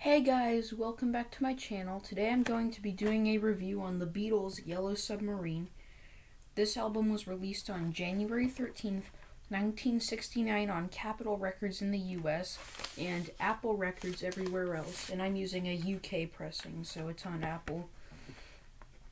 Hey guys, welcome back to my channel. Today I'm going to be doing a review on the Beatles' Yellow Submarine. This album was released on January 13th, 1969 on Capitol Records in the US and Apple Records everywhere else. And I'm using a UK pressing, so it's on Apple.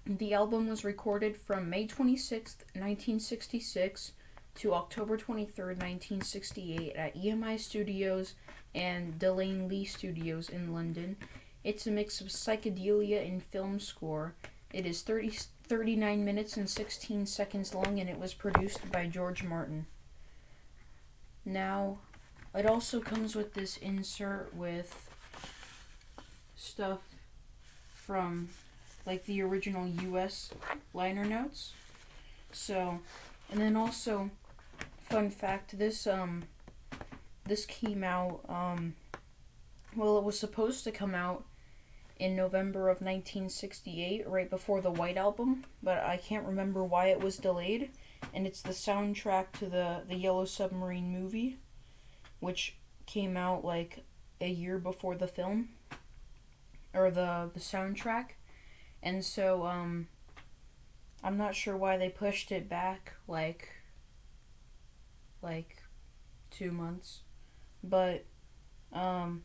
The album was recorded from May 26th, 1966 to October 23rd, 1968 at EMI Studios and Delane Lee Studios in London. It's a mix of psychedelia and film score. It is 39 minutes and 16 seconds long, and it was produced by George Martin. Now, it also comes with this insert with stuff from like the original US liner notes. So, and then also, fun fact, this came out, it was supposed to come out in November of 1968, right before the White Album, but I can't remember why it was delayed, and it's the soundtrack to the Yellow Submarine movie, which came out like a year before the film, or the soundtrack, and so, I'm not sure why they pushed it back, like 2 months. But, and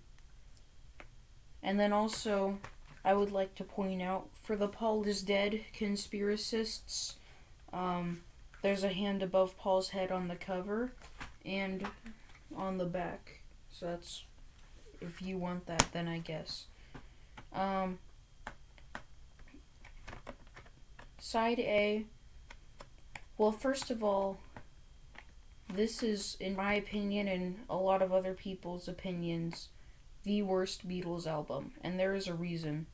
then also, I would like to point out, for the Paul is Dead conspiracists, there's a hand above Paul's head on the cover, and on the back. So that's, if you want that, then I guess. Side A, well, first of all, this is, in my opinion, and a lot of other people's opinions, the worst Beatles album, and there is a reason.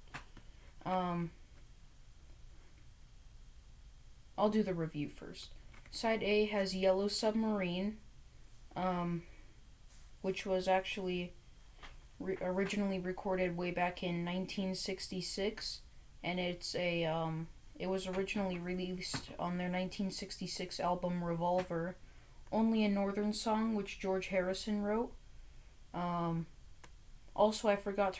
I'll do the review first. Side A has Yellow Submarine, which was actually originally recorded way back in 1966, and it was originally released on their 1966 album Revolver. Only a Northern Song, which George Harrison wrote. Also, I forgot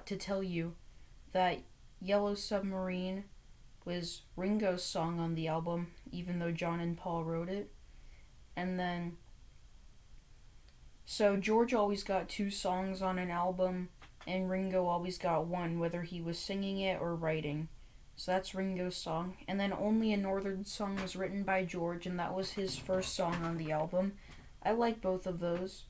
to tell you that Yellow Submarine was Ringo's song on the album, even though John and Paul wrote it. And then, so George always got 2 songs on an album, and Ringo always got 1, whether he was singing it or writing. So that's Ringo's song. And then Only a Northern Song was written by George, and that was his first song on the album. I like both of those.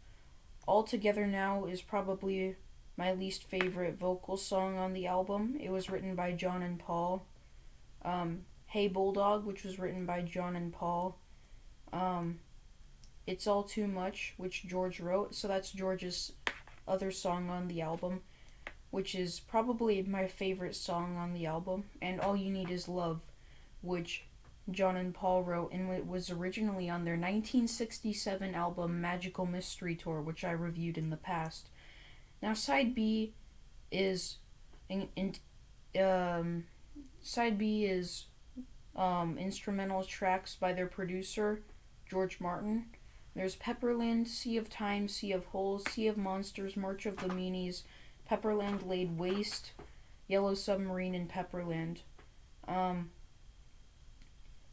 All Together Now is probably my least favorite vocal song on the album. It was written by John and Paul. Hey Bulldog, which was written by John and Paul. It's All Too Much, which George wrote. So that's George's other song on the album, which is probably my favorite song on the album, and All You Need Is Love, which John and Paul wrote, and it was originally on their 1967 album Magical Mystery Tour, which I reviewed in the past. Now, Side B is instrumental tracks by their producer, George Martin. There's Pepperland, Sea of Time, Sea of Holes, Sea of Monsters, March of the Meanies, Pepperland Laid Waste, Yellow Submarine, and Pepperland.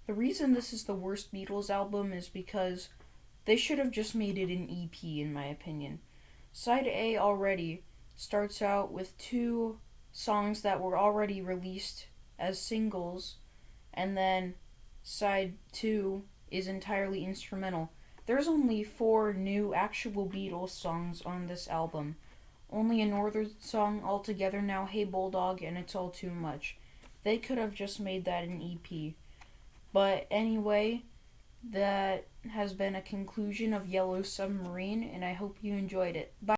The reason this is the worst Beatles album is because they should have just made it an EP, in my opinion. Side A already starts out with 2 songs that were already released as singles, and then Side 2 is entirely instrumental. There's only 4 new actual Beatles songs on this album. Only a Northern Song, All Together Now, Hey Bulldog, and It's All Too Much. They could have just made that an EP. But anyway, that has been a conclusion of Yellow Submarine, and I hope you enjoyed it. Bye.